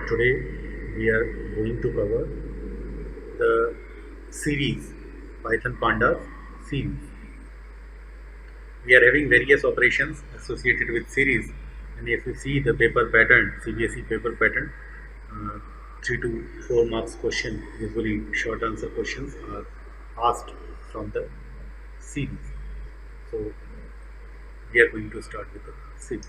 Today we are going to cover the series Python Pandas series. We are having various operations associated with series, and if you see the paper pattern, CBSE paper pattern, 3 to 4 marks question, usually short answer questions are asked from the series. So we are going to start with the series.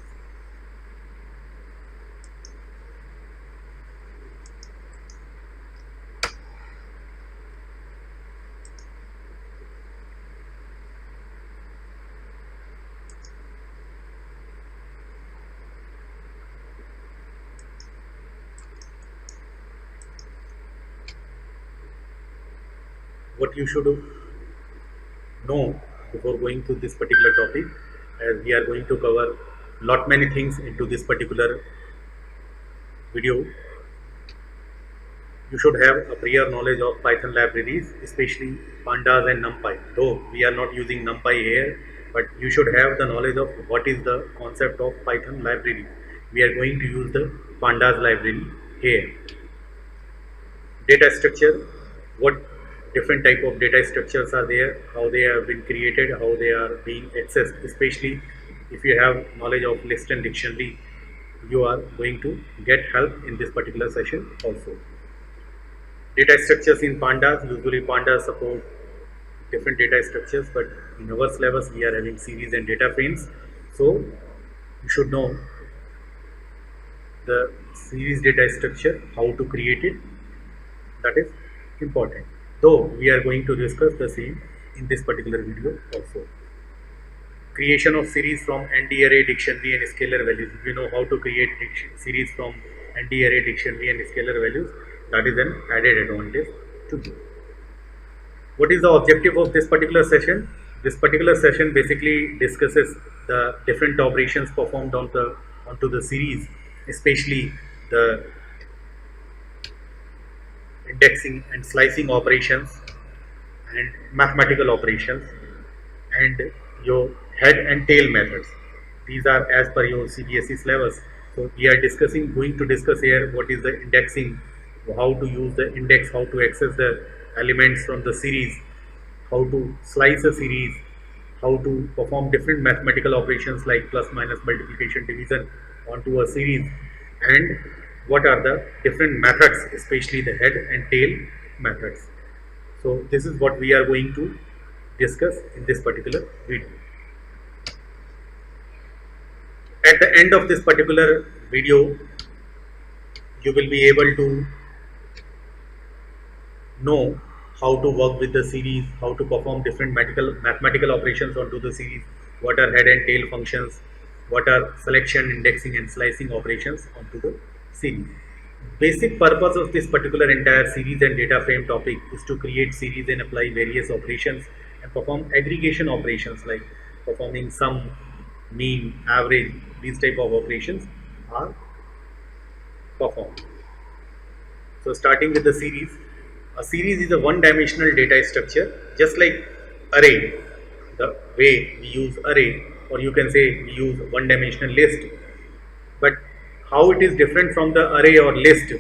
What you should know before going to this particular topic, as we are going to cover lot many things into this particular video. You should have a prior knowledge of Python libraries, especially pandas and numpy. Though we are not using numpy here, but you should have the knowledge of what is the concept of Python library. We are going to use the pandas library here. Data structure, what different type of data structures are there, how they have been created, how they are being accessed, especially if you have knowledge of list and dictionary, you are going to get help in this particular session also. Data structures in pandas, usually pandas support different data structures, but in our syllabus we are having series and data frames, so you should know the series data structure, how to create it, that is important. Though we are going to discuss the same in this particular video also. Creation of series from ND array, dictionary and scalar values. If you know how to create series from ND array, dictionary and scalar values, that is an added advantage to you. What is the objective of this particular session? This particular session basically discusses the different operations performed onto the series, especially the indexing and slicing operations and mathematical operations and your head and tail methods. These are as per your CBSE syllabus. So we are going to discuss here what is the indexing, how to use the index, how to access the elements from the series, how to slice a series, how to perform different mathematical operations like plus, minus, multiplication, division onto a series, and what are the different methods, especially the head and tail methods. So this is what we are going to discuss in this particular video. At the end of this particular video, you will be able to know how to work with the series, how to perform different mathematical operations onto the series, what are head and tail functions, what are selection, indexing and slicing operations onto the series. Basic purpose of this particular entire series and data frame topic is to create series and apply various operations and perform aggregation operations like performing sum, mean, average. These type of operations are performed. So starting with the series. A series is a one-dimensional data structure, just like array, the way we use array, or you can say we use one-dimensional list. But how it is different from the array or list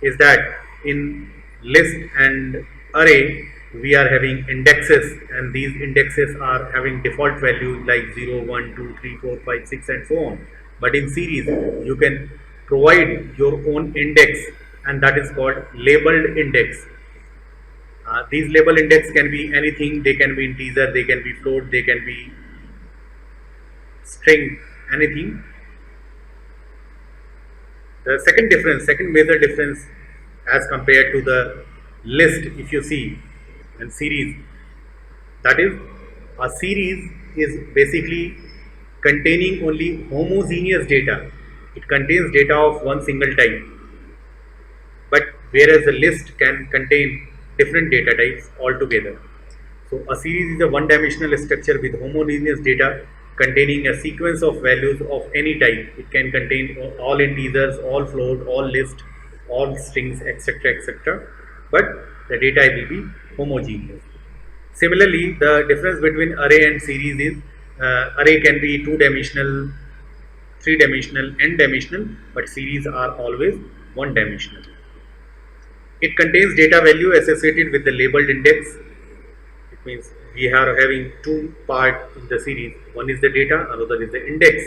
is that in list and array we are having indexes, and these indexes are having default values like 0, 1, 2, 3, 4, 5, 6 and so on. But in series you can provide your own index, and that is called labeled index. These label index can be anything, they can be integer, they can be float, they can be string, anything. The second major difference as compared to the list, if you see, and series, that is a series is basically containing only homogeneous data. It contains data of one single type, but whereas a list can contain different data types altogether. So a series is a one-dimensional structure with homogeneous data containing a sequence of values of any type. It can contain all integers, all float, all list, all strings, etc., etc. But the data will be homogeneous. Similarly, the difference between array and series is array can be two-dimensional, three-dimensional, n-dimensional, but series are always one dimensional. It contains data value associated with the labeled index. It means we are having two parts in the series. One is the data, another is the index.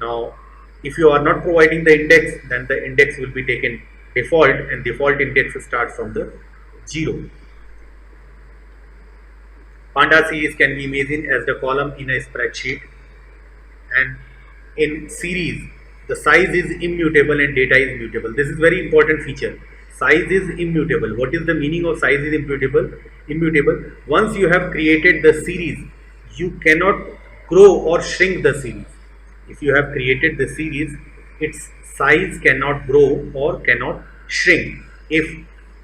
Now, if you are not providing the index, then the index will be taken default, and default index starts from the 0. Panda series can be imagined as the column in a spreadsheet, and in series the size is immutable and data is mutable. This is very important feature. Size is immutable. What is the meaning of size is immutable? Immutable. Once you have created the series, you cannot grow or shrink the series. If you have created the series, its size cannot grow or cannot shrink. If,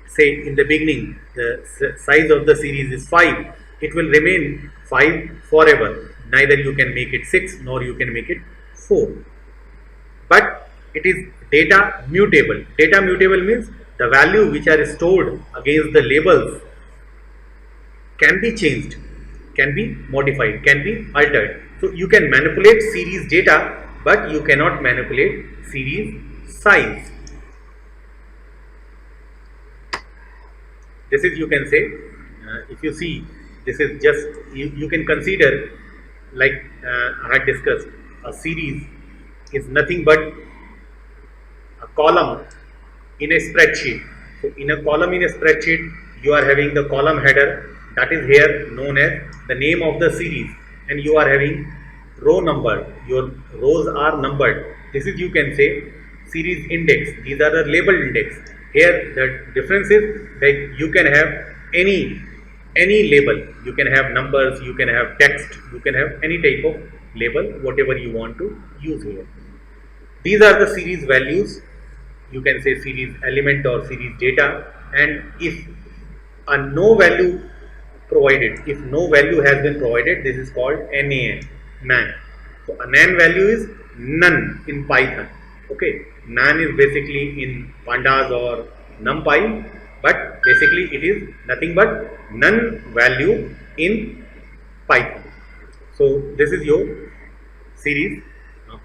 say, in the beginning the size of the series is 5, it will remain 5 forever. Neither you can make it 6 nor you can make it 4. But it is data mutable. Data mutable means the value which are stored against the labels can be changed, can be modified, can be altered. So you can manipulate series data, but you cannot manipulate series size. This is, you can say, if you see, this is just, you can consider, like I had discussed, a series is nothing but a column in a spreadsheet. So in a column in a spreadsheet, you are having the column header, that is here known as the name of the series, and you are having row number. Your rows are numbered. This is, you can say, series index. These are the labeled index. Here the difference is that you can have any label. You can have numbers, you can have text, you can have any type of label, whatever you want to use here. These are the series values. You can say series element or series data, and if a no value provided, if no value has been provided, this is called NaN, NaN. So a NaN value is none in Python. Okay, NaN is basically in pandas or NumPy, but basically it is nothing but none value in Python. So this is your series.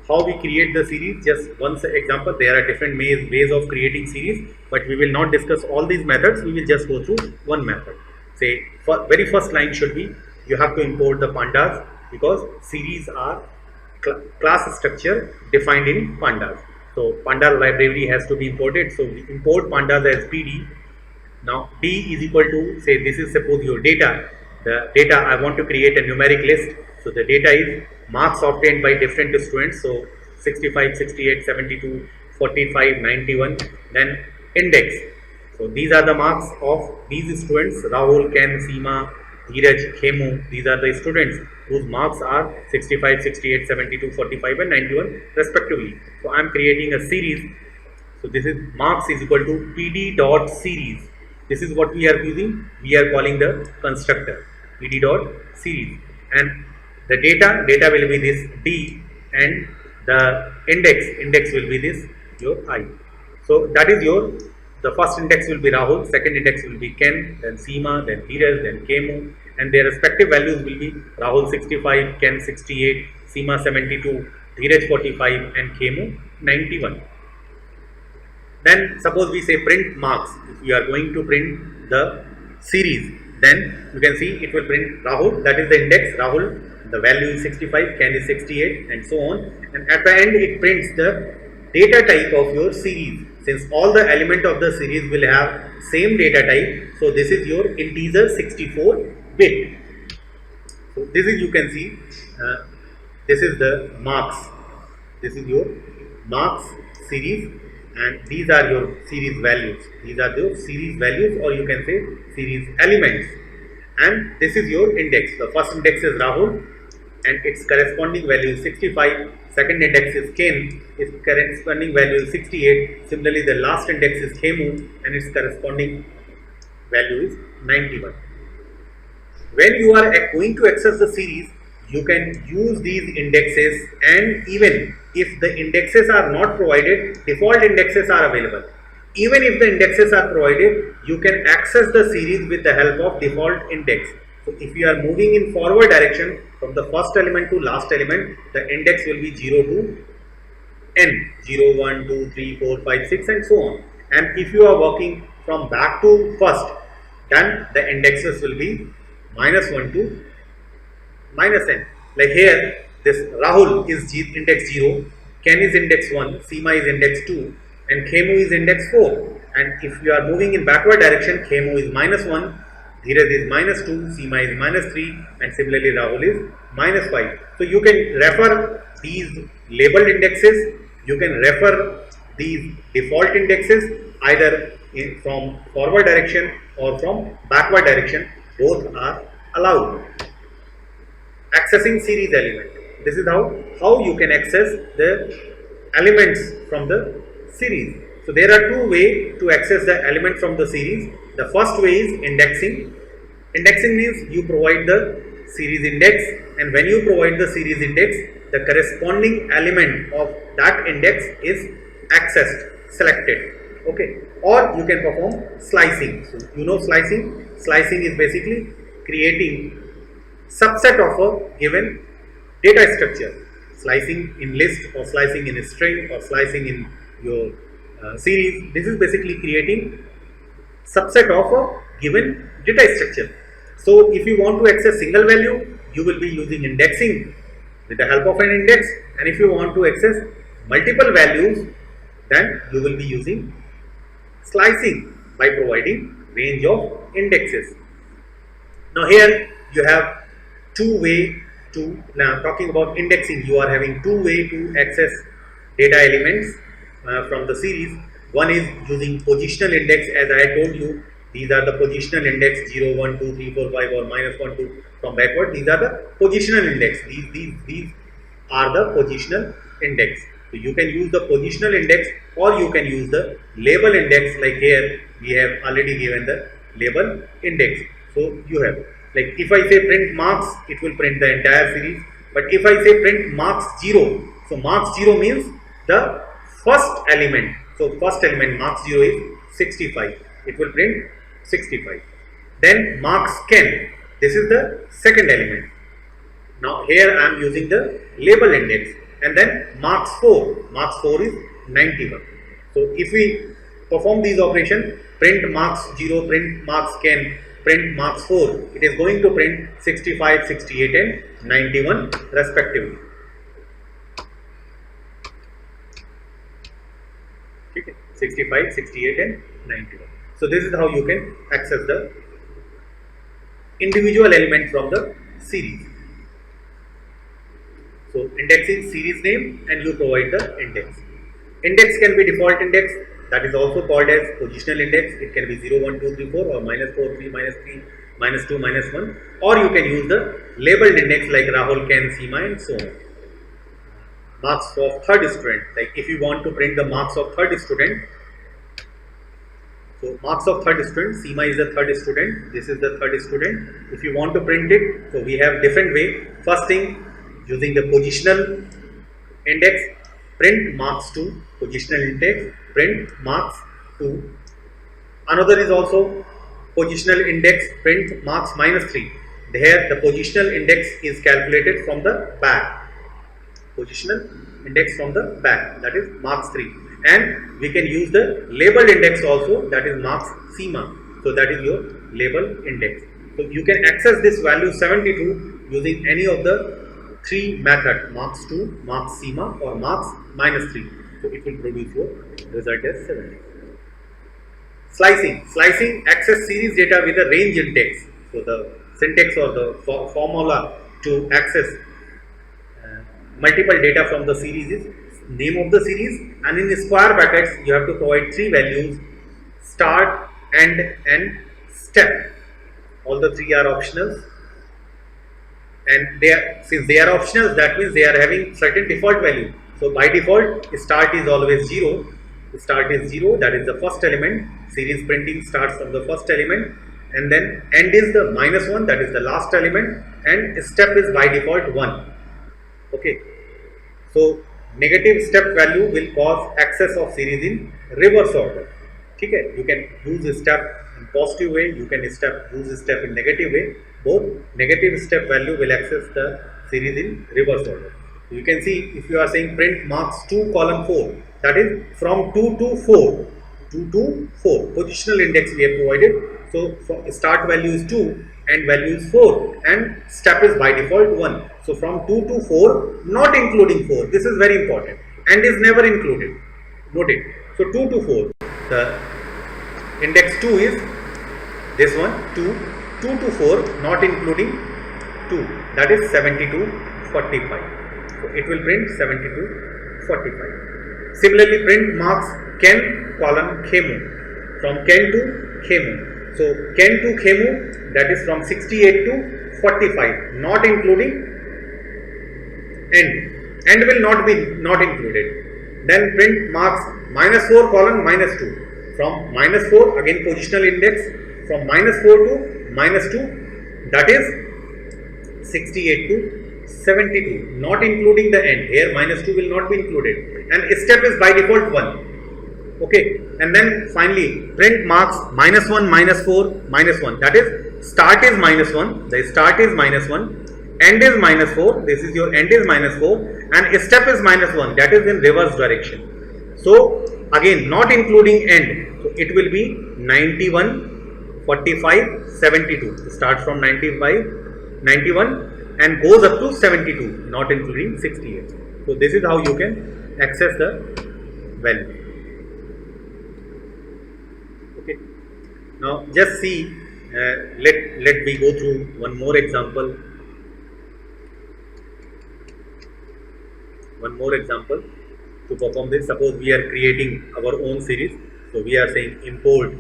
How we create the series, just one example. There are different ways of creating series, but we will not discuss all these methods. We will just go through one method. Say, very first line should be, you have to import the pandas, because series are class structure defined in pandas. So panda library has to be imported. So we import pandas as PD. Now D is equal to, say, this is suppose your data. The data, I want to create a numeric list. So the data is marks obtained by different students. So 65, 68, 72, 45, 91. Then index. So these are the marks of these students: Rahul, Ken, Seema, Dheeraj, Khemu. These are the students whose marks are 65, 68, 72, 45 and 91 respectively. So I am creating a series. So this is marks is equal to PD dot series. This is what we are using. We are calling the constructor PD dot series, and the data will be this D, and the index will be this your I. So that is your, the first index will be Rahul, second index will be Ken, then Seema, then Dheeraj, then Kemu, and their respective values will be Rahul 65, Ken 68, Seema 72, Dheeraj 45 and Kemu 91. Then suppose we say print marks. If we are going to print the series, then you can see it will print Rahul, that is the index, Rahul, the value is 65, Ken is 68 and so on, and at the end it prints the data type of your series. Since all the element of the series will have same data type, so this is your integer 64 bit. So this is, you can see, this is the marks. This is your marks series, and these are your series values. These are the series values, or you can say series elements. And this is your index. The first index is Rahul, and its corresponding value is 65. Second index is Ken, its corresponding value is 68. Similarly, the last index is Khemu, and its corresponding value is 91. When you are going to access the series, you can use these indexes, and even if the indexes are not provided, default indexes are available. Even if the indexes are provided, you can access the series with the help of default index. So if you are moving in forward direction from the first element to last element, the index will be 0 to n 0, 1, 2, 3, 4, 5, 6 and so on. And if you are working from back to first, then the indexes will be -1 to -n. Like here, this Rahul is index 0, Ken is index 1, Seema is index 2, and Khemu is index 4. And if you are moving in backward direction, Khemu is -1, Dheeraj is -2, Seema is -3, and similarly Rahul is -5. So you can refer these labeled indexes, you can refer these default indexes either from forward direction or from backward direction. Both are allowed. Accessing series element. This is how you can access the elements from the series. So there are two ways to access the element from the series. The first way is indexing. Indexing means you provide the series index, and when you provide the series index, the corresponding element of that index is accessed, selected. Okay, or you can perform slicing. So you know slicing. Slicing is basically creating subset of a given data structure. Slicing in list, or slicing in a string, or slicing in your series. This is basically creating subset of a given data structure. So if you want to access single value, you will be using indexing with the help of an index, and if you want to access multiple values, then you will be using slicing by providing range of indexes. Now here you have two way to, now talking about indexing, you are having two way to access data elements from the series. One is using positional index, as I told you. These are the positional index 0, 1, 2, 3, 4, 5 or -1, 2 from backward. These are the positional index. These are the positional index. So you can use the positional index, or you can use the label index. Like here we have already given the label index. So you have, like if I say print marks, it will print the entire series. But if I say print marks 0, so marks 0 means the first element. So first element marks 0 is 65. It will print 65. Then marks Ken. This is the second element. Now here I am using the label index, and then marks 4. Marks 4 is 91. So if we perform these operations, print marks 0, print marks Ken, print marks 4, it is going to print 65, 68 and 91 respectively. Okay. 65, 68 and 91. So this is how you can access the individual element from the series. So indexing series name, and you provide the index. Index can be default index, that is also called as positional index. It can be 0, 1, 2, 3, 4 or -4, 3, -3, -2, -1, or you can use the labeled index like Rahul, Ken, Seema and so on. Marks of third student, like if you want to print the marks of third student, so marks of third student, Seema is the third student, this is the third student. If you want to print it, so we have different way. First thing, using the positional index, print marks 2, positional index, print marks 2. Another is also positional index, print marks -3. Here the positional index is calculated from the back. Positional index from the back, that is marks 3. And we can use the labeled index also, that is marks Seema. So that is your label index. So you can access this value 72 using any of the three methods, marks 2, marks Seema or marks -3. So it will produce your result as 70. Slicing. Slicing access series data with a range index. So the syntax or the formula to access multiple data from the series is name of the series, and in the square brackets you have to provide three values: start, end and step. All the three are optional, and since they are optional, that means they are having certain default value. So by default, start is always 0. Start is 0, that is the first element. Series printing starts from the first element, and then end is the -1, that is the last element, and step is by default 1. Okay, so negative step value will cause access of series in reverse order. Okay, you can use a step in positive way, you can use a step in negative way. Both negative step value will access the series in reverse order. You can see if you are saying print marks 2 column 4, that is from 2 to 4. 2 to 4. Positional index we have provided. So from start value is 2 and value is 4 and step is by default 1. So from 2 to 4, not including 4. This is very important and is never included. Note it. So 2 to 4. The index 2 is this one 2. 2 to 4 not including 2, that is 72 45. So it will print 72 45. Similarly, print marks Ken column Khemu, from Ken to Khemu. So Ken to Khemu, that is from 68 to 45, not including end. End will not be not included. Then print marks -4 column -2, from -4 again positional index, from -4 to -2, that is 68 to 72, not including the end. Here -2 will not be included and step is by default 1. Okay, and then finally print marks -1 -4 -1, that is start is -1, the start is -1, end is -4, this is your end is -4 and step is -1, that is in reverse direction. So again not including end, so it will be 91 45 72, starts from 91 and goes up to 72, not including 68. So this is how you can access the value. Okay. Now just see, let me go through one more example. One more example to perform this. Suppose we are creating our own series. So we are saying import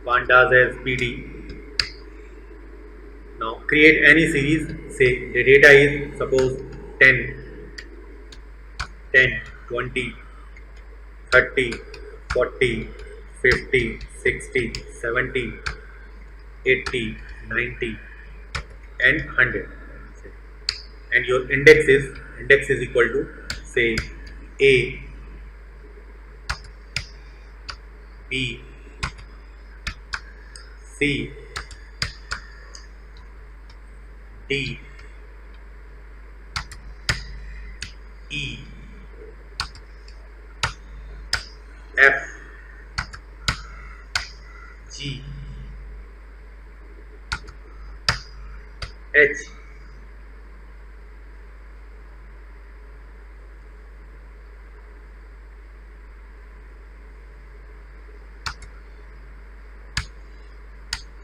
pandas as PD. Now create any series, say the data is suppose 10, 10, 20, 30, 40, 50, 60, 70, 80, 90 and 100. And your index is equal to say A, B, C, D, E, F, G, H,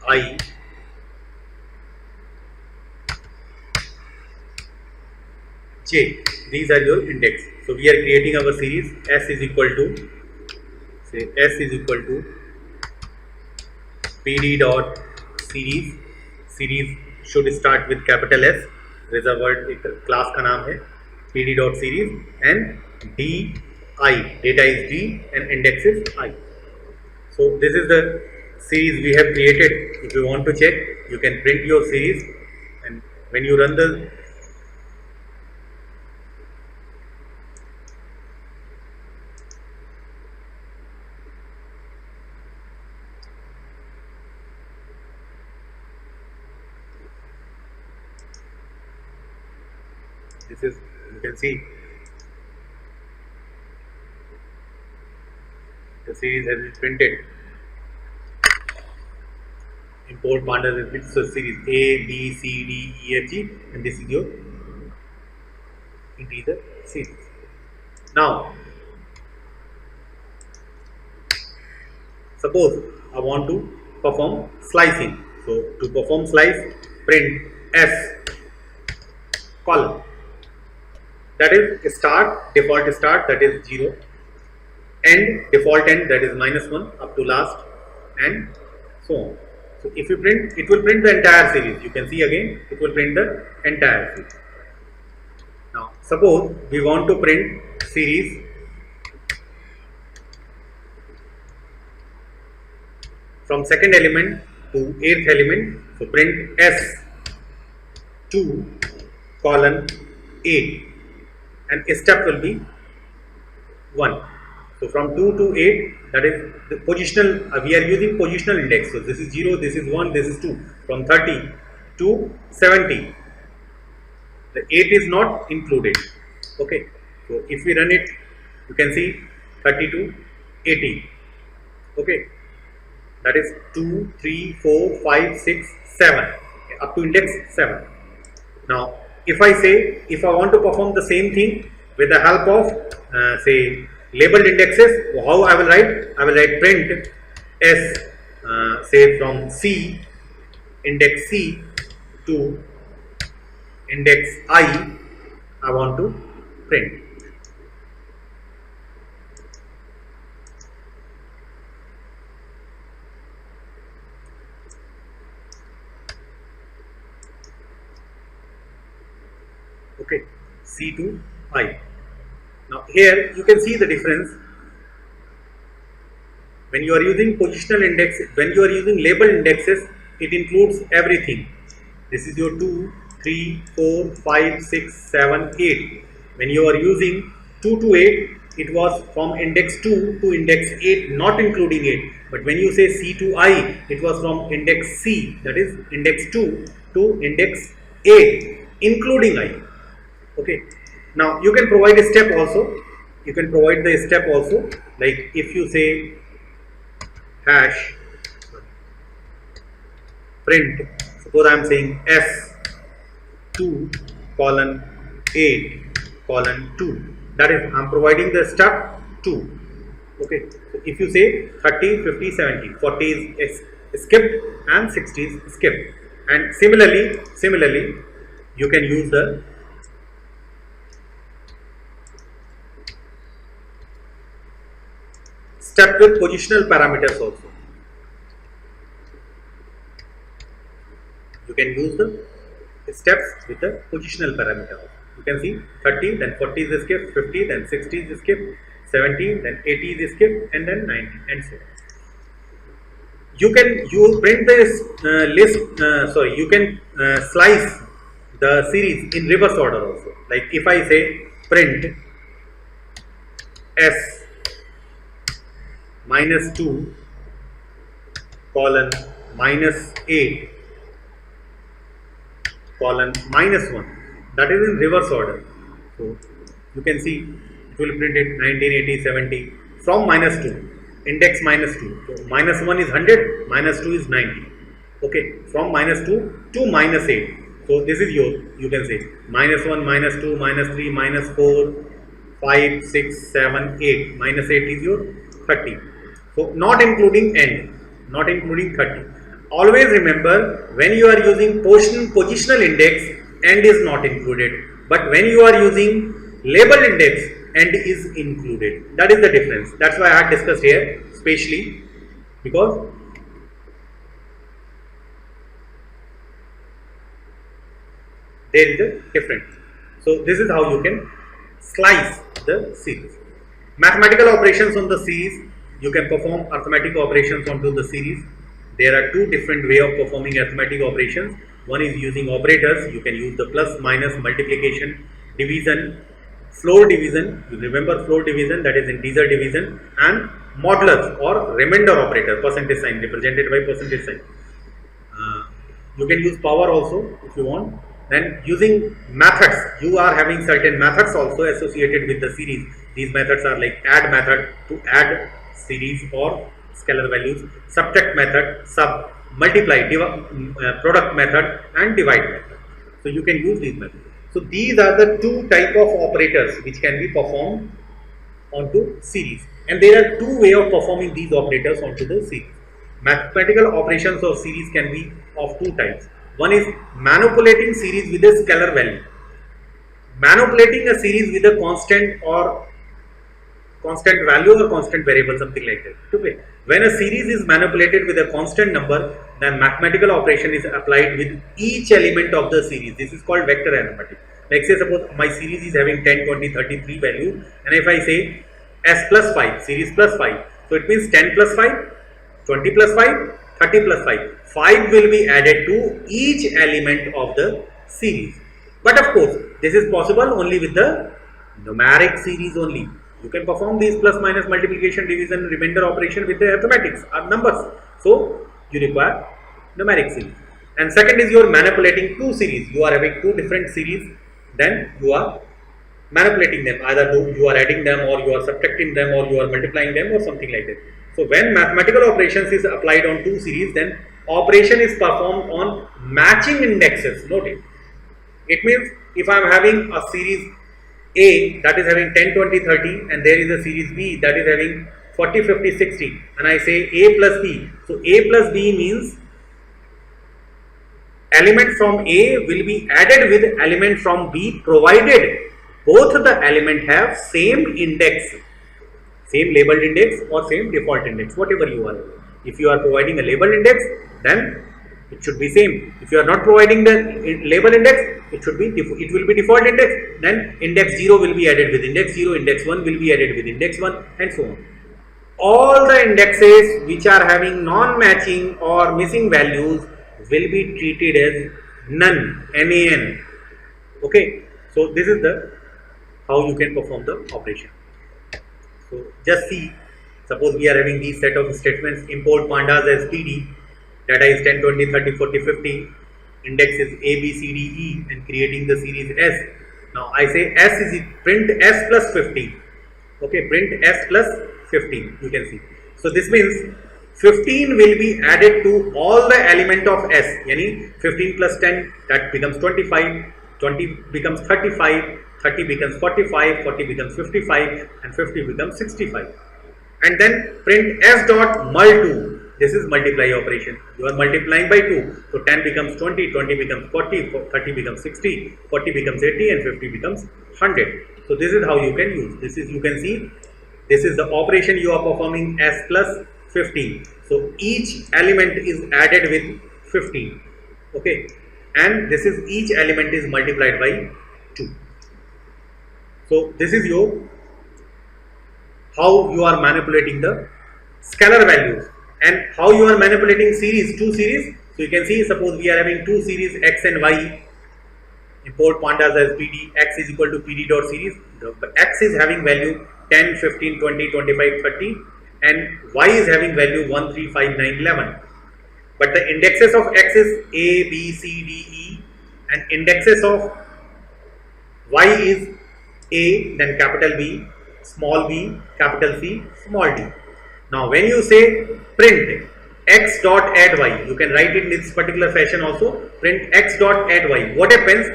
I, J. These are your index. So we are creating our series. S is equal to, say S is equal to PD dot series. Series should start with capital S. Reserved एक class का नाम है PD dot series and D I. Data is D and index is I. So this is the series we have created. If you want to check, you can print your series, and when you run the this is, you can see the series has been printed. Import pandas is built. So series A, B, C, D, E, F, G, and this is your integer series. Now, suppose I want to perform slicing. So to perform slice, print S column. That is start, default start, that is 0, end, default end, that is -1 up to last, and so on. So if you print, it will print the entire series. You can see again, it will print the entire series. Now suppose we want to print series from second element to 8th element. So print S2 colon 8 and step will be 1. So from 2 to 8, that is the positional, we are using positional index. So this is 0, this is 1, this is 2. From 30 to 70. The 8 is not included. Okay. So if we run it, you can see 30 to 80. Okay. That is 2, 3, 4, 5, 6, 7 up to index 7. Now, if I say, if I want to perform the same thing with the help of say labeled indexes, how I will write? I will write print S, say from C, index C to index I want to print. Okay, C to I. Now here you can see the difference. When you are using positional index, when you are using labeled indexes, it includes everything. This is your 2, 3, 4, 5, 6, 7, 8. When you are using 2 to 8, it was from index 2 to index 8, not including 8. But when you say C to I, it was from index C, that is index 2 to index 8, including I. Okay. Now you can provide a step also. You can provide the step also. Like if you say hash print, suppose I am saying S2 colon 8 colon 2. That is, I am providing the step 2. Okay. So if you say 30, 50, 70, 40 is skipped and 60 is skipped. And similarly, you can use the step with positional parameters also. You can use the steps with the positional parameter. You can see 30, then 40 is skipped, 50, then 60 is skipped, 70, then 80 is skipped, and then 90, and so on. You print this you can slice the series in reverse order also. Like if I say print S minus 2 colon minus 8 colon minus 1, that is in reverse order. So you can see it will print it 1980 70 from minus 2, index minus 2. So minus 1 is 100, minus 2 is 90. Okay, from minus 2 to minus 8. So this is you can say minus 1, minus 2, minus 3, minus 4, 5, 6, 7, 8. Minus 8 is your 30. So not including end, not including 30. Always remember, when you are using positional index, end is not included. But when you are using labeled index, end is included. That is the difference. That's why I had discussed here, especially because there is a difference. So this is how you can slice the series. Mathematical operations on the series. You can perform arithmetic operations onto the series. There are two different ways of performing arithmetic operations. One is using operators. You can use the plus, minus, multiplication, division, floor division. You remember floor division, that is integer division, and modulus or remainder operator, percentage sign, represented by percentage sign. You can use power also if you want. Then using methods, you are having certain methods also associated with the series. These methods are like add method to add series or scalar values, subtract method, sub, multiply, product method, and divide method. So you can use these methods. So these are the two type of operators which can be performed onto series, and there are two ways of performing these operators onto the series. Mathematical operations of series can be of two types. One is manipulating series with a scalar value. Manipulating a series with a constant or constant value or constant variable, something like that. Okay. When a series is manipulated with a constant number, then mathematical operation is applied with each element of the series. This is called vector arithmetic. Like say suppose my series is having 10, 20, 33 value, and if I say S plus 5, series plus 5, so it means 10 plus 5, 20 plus 5, 30 plus 5. 5 will be added to each element of the series. But of course, this is possible only with the numeric series only. You can perform these plus, minus, multiplication, division, remainder operation with the arithmetics or numbers. So you require numeric series. And second is you are manipulating two series. You are having two different series then you are manipulating them. Either you are adding them, or you are subtracting them, or you are multiplying them, or something like that. So when mathematical operations is applied on two series, then operation is performed on matching indexes. Note it. It means if I am having a series A that is having 10, 20, 30, and there is a series B that is having 40, 50, 60, and I say A plus B. So A plus B means element from A will be added with element from B, provided both the element have same index, same labeled index or same default index, whatever you are. If you are providing a labeled index, then it should be same. If you are not providing the label index, it will be default index. Then index 0 will be added with index 0, index 1 will be added with index 1, and so on. All the indexes which are having non-matching or missing values will be treated as none, NaN. Okay, so this is the how you can perform the operation. So just see, suppose we are having these set of statements: import pandas as PD, data is 10, 20, 30, 40, 50, index is A, B, C, D, E, and creating the series S. Now I say S is print S plus 50. Okay, print S plus 15, you can see. So this means 15 will be added to all the element of S, yani 15 plus 10, that becomes 25, 20 becomes 35, 30 becomes 45, 40 becomes 55, and 50 becomes 65. And then print S dot mul2, this is multiply operation, you are multiplying by 2, so 10 becomes 20, 20 becomes 40, 30 becomes 60, 40 becomes 80, and 50 becomes 100. So this is how you can use, this is, you can see, this is the operation you are performing S plus 15. So each element is added with 15. Okay, and this is each element is multiplied by 2. So this is your how you are manipulating the scalar values, and how you are manipulating series, two series. So you can see, suppose we are having two series X and Y. Import pandas as PD, X is equal to PD dot series. The X is having value 10, 15, 20, 25, 30, and Y is having value 1, 3, 5, 9, 11. But the indexes of X is A, B, C, D, E, and indexes of Y is A, then capital B, small b, capital C, small d. Now when you say print X dot add Y, you can write it in this particular fashion also, print X dot add Y. What happens?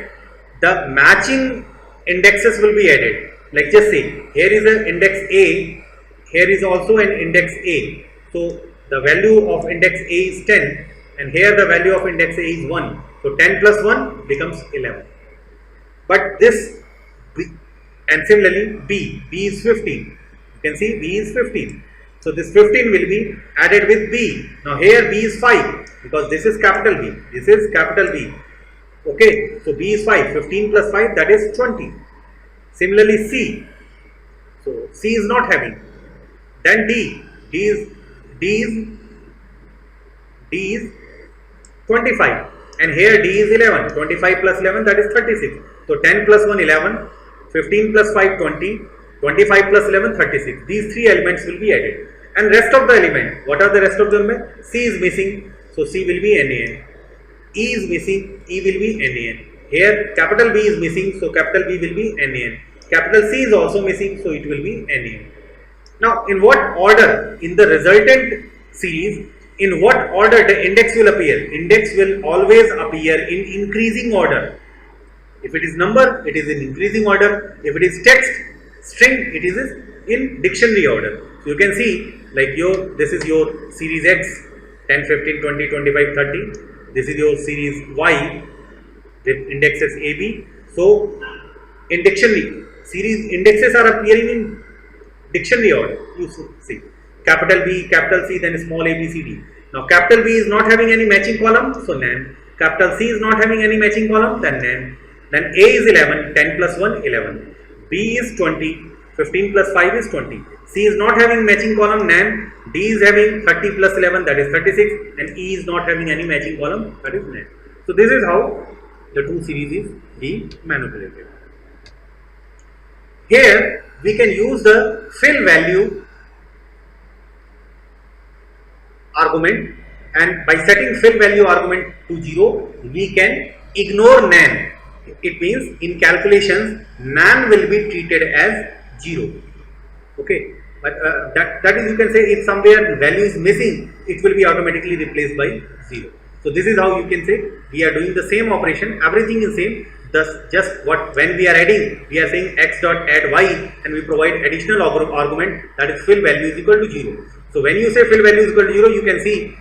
The matching indexes will be added. Like just say, here is an index A, here is also an index A. So the value of index A is 10, and here the value of index A is 1. So 10 plus 1 becomes 11. But this, and similarly B is 15. You can see B is 15. So this 15 will be added with B. Now here B is 5, because this is capital B, this is capital B. Okay, so B is 5, 15 plus 5, that is 20. Similarly C, so C is not having. Then D is 25, and here D is 11, 25 plus 11, that is 36. So 10 plus 1, 11, 15 plus 5, 20, 25 plus 11, 36. These three elements will be added. And rest of the element, what are the rest of the element? C is missing, so C will be NaN. E is missing, E will be NaN. Here capital B is missing, so capital B will be NaN. Capital C is also missing, so it will be NaN. Now in what order, in the resultant series, in what order the index will appear? Index will always appear in increasing order. If it is number, it is in increasing order. If it is text, string, it is in dictionary order. So you can see, like this is your series X, 10, 15, 20, 25, 30. This is your series Y with indexes AB. So in dictionary, series indexes are appearing in dictionary order. You see, capital B, capital C, then small a, b, c, d. Now capital B is not having any matching column, so NaN. Capital C is not having any matching column, then NaN. Then A is 11, 10 plus 1, 11. B is 20, 15 plus 5 is 20. C is not having matching column, NaN. D is having 30 plus 11, that is 36, and E is not having any matching column, that is NaN. So this is how the two series is being manipulated. Here we can use the fill value argument, and by setting fill value argument to 0, we can ignore NaN. It means in calculations nan will be treated as 0. Okay, but that is, you can say, if somewhere value is missing, it will be automatically replaced by 0. So this is how you can say we are doing the same operation, everything is same. Thus, just what when we are adding, we are saying x dot add y, and we provide additional argument, that is fill value is equal to 0. So when you say fill value is equal to 0, you can see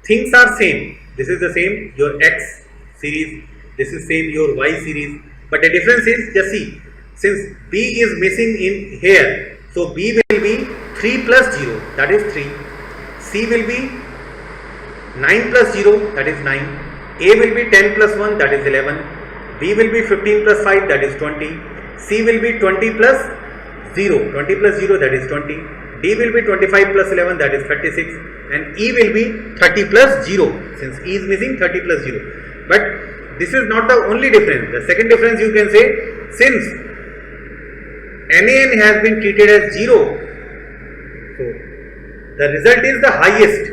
things are same. This is the same your x series, this is same your y series, but the difference is, just see, since b is missing in here, so b will be 3 plus 0, that is 3. C will be 9 plus 0, that is 9. A will be 10 plus 1, that is 11. B will be 15 plus 5, that is 20. C will be 20 plus 0, 20 plus 0, that is 20. D will be 25 plus 11, that is 36. And E will be 30 plus 0, since E is missing, 30 plus 0. But this is not the only difference. The second difference, you can say, since NaN has been treated as 0, so the result is the highest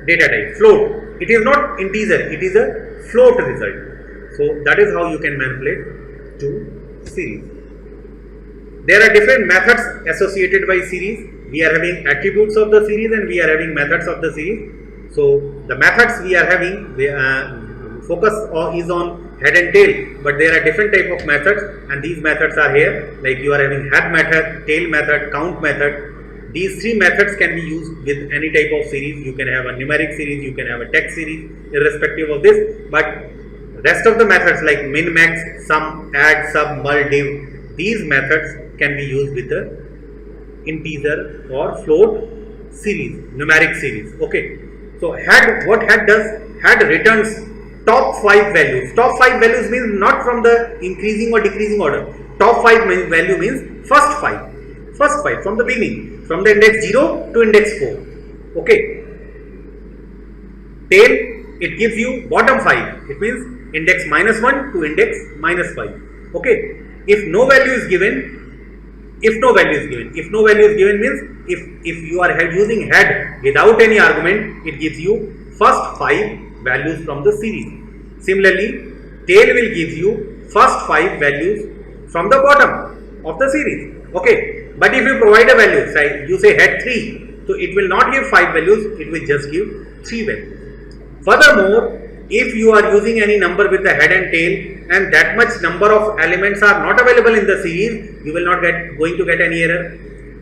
data type, float. It is not integer, it is a float result. So that is how you can manipulate to series. There are different methods associated by series. We are having attributes of the series and we are having methods of the series. So the methods we are having, focus is on head and tail, but there are different type of methods, and these methods are here, like you are having head method, tail method, count method. These three methods can be used with any type of series. You can have a numeric series, you can have a text series, irrespective of this, but rest of the methods like min, max, sum, add, sub, mul, div, these methods can be used with the integer or float series, numeric series. Okay, so head, what head does? Head returns top 5 values. Top 5 values means not from the increasing or decreasing order. Top 5 value means first 5. First 5 from the beginning, from the index 0 to index 4. Okay. Tail, it gives you bottom 5. It means index -1 to index -5. Okay. If no value is given, if no value is given means if you are using head without any argument, it gives you first 5 values from the series. Similarly, tail will give you first 5 values from the bottom of the series. Okay, but if you provide a value, say you say head 3, so it will not give 5 values, it will just give 3 values. Furthermore, if you are using any number with the head and tail and that much number of elements are not available in the series, you will not going to get any error.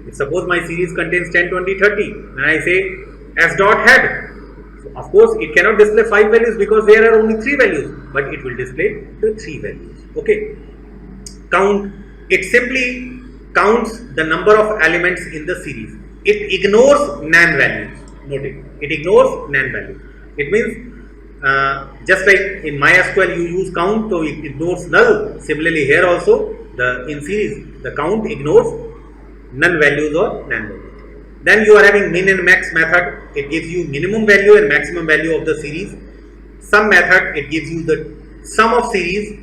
If suppose my series contains 10, 20, 30 and I say s dot head, so of course it cannot display 5 values because there are only 3 values, but it will display the 3 values. Okay. Count, it simply counts the number of elements in the series. It ignores nan values. Note it. It ignores nan values. It means just like in MySQL you use count, so it ignores null. Similarly here also in series the count ignores none values or nan values. Then you are having min and max method. It gives you minimum value and maximum value of the series. Sum method, it gives you the sum of series.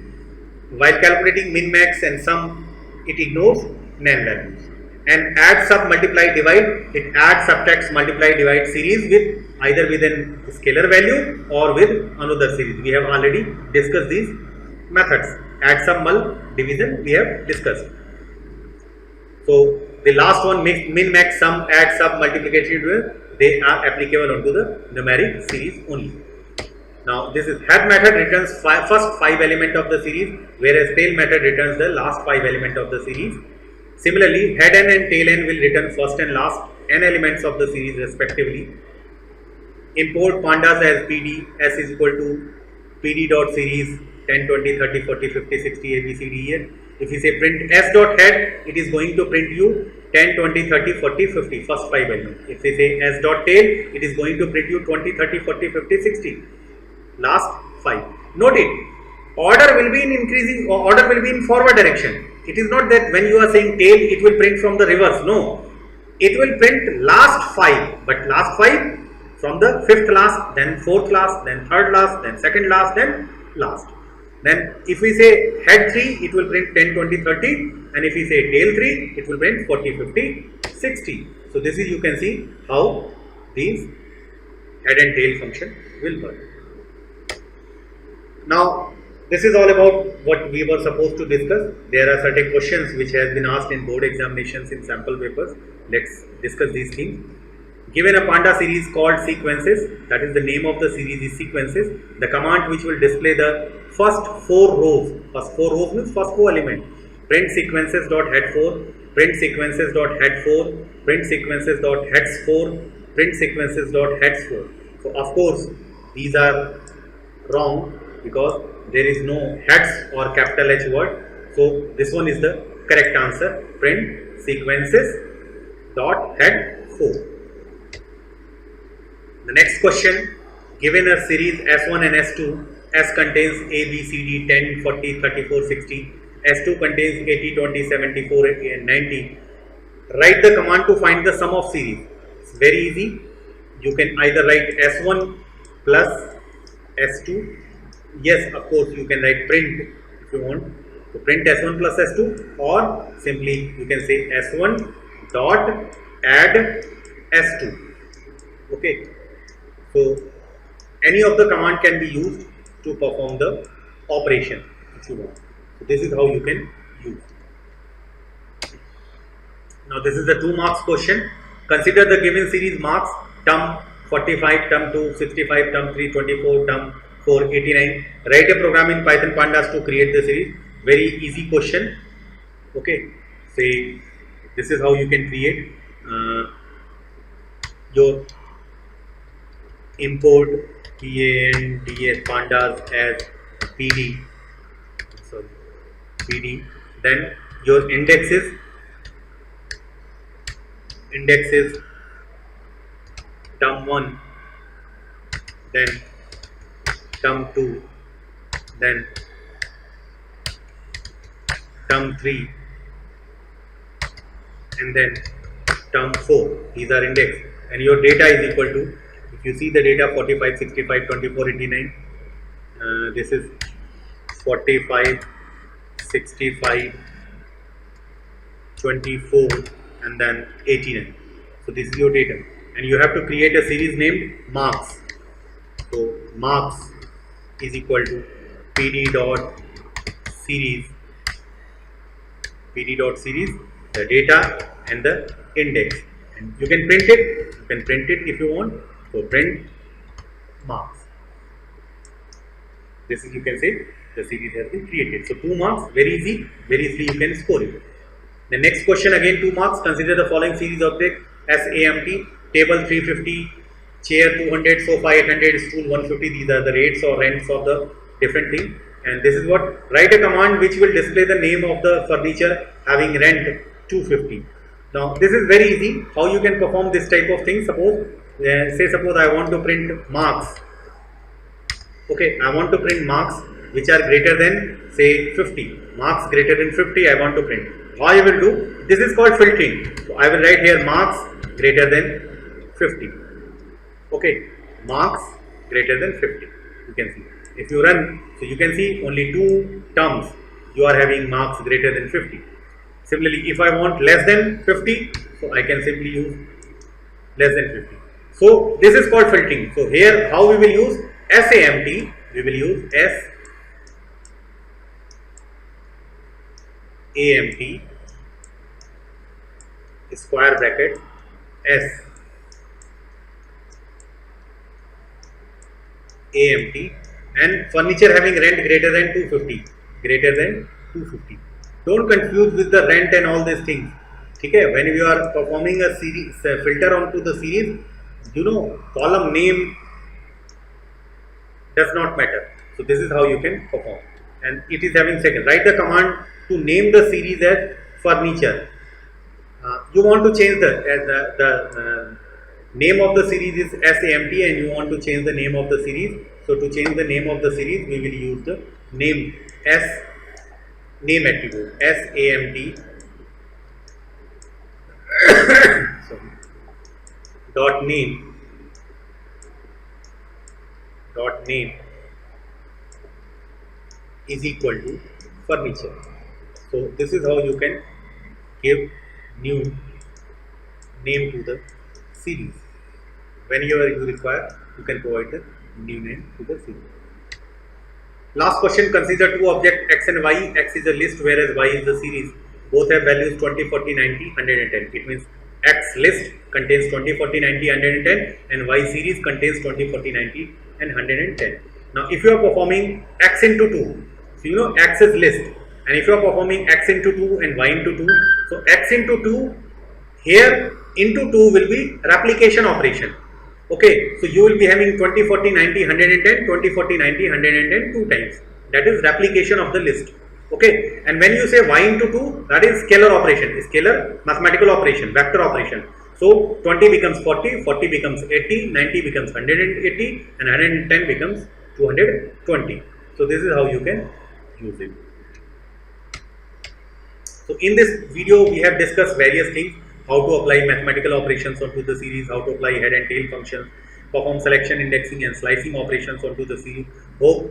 While calculating min, max and sum, it ignores nan values. And add, sub, multiply, divide, it adds, subtracts, multiply, divide series with either with a scalar value or with another series. We have already discussed these methods. Add, sum, mul, division we have discussed. So the last one, min, max, sum, add, sub, multiplication, they are applicable onto the numeric series only. Now this is head method returns first 5 element of the series, whereas tail method returns the last 5 element of the series. Similarly, head n and tail n will return first and last n elements of the series respectively. Import pandas as pd, s is equal to pd dot series 10, 20, 30, 40, 50, 60, abcd here. If we say print s dot head, it is going to print you 10, 20, 30, 40, 50, first 5 values. If we say s dot tail, it is going to print you 20, 30, 40, 50, 60. Last 5. Note it, order will be in increasing, or order will be in forward direction. It is not that when you are saying tail, it will print from the reverse. No, it will print last 5, but last 5 from the 5th last, then 4th last, then 3rd last, then 2nd last, then last. Then if we say head 3, it will print 10, 20, 30, and if we say tail 3, it will print 40, 50, 60. So this is, you can see how these head and tail function will work. Now, this is all about what we were supposed to discuss. There are certain questions which has been asked in board examinations in sample papers. Let's discuss these things. Given a panda series called sequences, that is the name of the series is sequences, the command which will display the first four rows means first four element, print sequences dot head 4, print sequences dot head 4, print sequences dot heads 4, print sequences dot heads 4. So of course these are wrong because there is no heads or capital H word. So this one is the correct answer, print sequences dot head 4. The next question, given a series S1 and S2, S contains A, B, C, D, 10, 40, 34, 60, S2 contains 80, 20, 74, and 90. Write the command to find the sum of series. It's very easy. You can either write S1 plus S2. Yes, of course, you can write print if you want. So print S1 plus S2, or simply you can say S1 dot add S2. Okay. So any of the command can be used to perform the operation if you want. So this is how you can use. Now this is the 2 marks question. Consider the given series marks term 45, term 2, 65, term 3, 24, term 4, 89. Write a program in Python pandas to create the series. Very easy question. Okay. Say this is how you can create your import pandas as pd, then your indexes term 1, then term 2, then term 3, and then term 4. These are index, and your data is equal to, if you see the data 45, 65, 24, 89, this is 45, 65, 24, and then 89. So this is your data, and you have to create a series named marks. So marks is equal to pd dot series, the data and the index, and you can print it. You can print it if you want. So print marks. This is, you can say, the series has been created. So 2 marks, very easy, very easily you can score it. The next question, again 2 marks. Consider the following series object: SAMT, table 350, chair 200, sofa 800, stool 150. These are the rates or rents of the different thing. And this is what, write a command which will display the name of the furniture having rent 250. Now this is very easy. How you can perform this type of thing? Suppose I want to print marks. Okay, I want to print marks which are greater than, say, 50. Marks greater than 50 I want to print. How I will do? This is called filtering. So I will write here marks greater than 50. Okay, marks greater than 50. You can see. If you run, so you can see only 2 terms you are having marks greater than 50. Similarly, if I want less than 50, so I can simply use less than 50. So this is called filtering. So here how we will use SAMT, we will use SAMT square bracket SAMT and furniture having rent greater than 250. Don't confuse with the rent and all these things. Okay, when you are performing a series filter onto the series, you know, column name does not matter. So this is how you can perform, and it is having second. Write the command to name the series as furniture. You want to change the name of the series is SAMT, and you want to change the name of the series. So to change the name of the series, we will use the name name attribute SAMT dot name is equal to furniture. So this is how you can give new name to the series. Whenever you require, you can provide the new name to the series. Last question, consider two objects x and y. X is a list whereas y is the series. Both have values 20, 40, 90, 110. It means x list contains 20, 40, 90, 110 and y series contains 20, 40, 90 and 110. Now if you are performing x into 2, so you know x is list, and if you are performing x into 2 and y into 2, so x into 2 here into 2 will be replication operation. Okay, so you will be having 20, 40, 90, 110, 20, 40, 90, 110 two times. That is replication of the list. Okay, and when you say y into 2, that is scalar operation, scalar mathematical operation, vector operation. So 20 becomes 40, 40 becomes 80, 90 becomes 180 and 110 becomes 220. So this is how you can use it. So in this video we have discussed various things: how to apply mathematical operations onto the series, how to apply head and tail functions, perform selection, indexing and slicing operations onto the series. Hope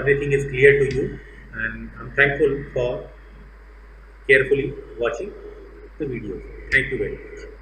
everything is clear to you, and I'm thankful for carefully watching the video. Thank you very much.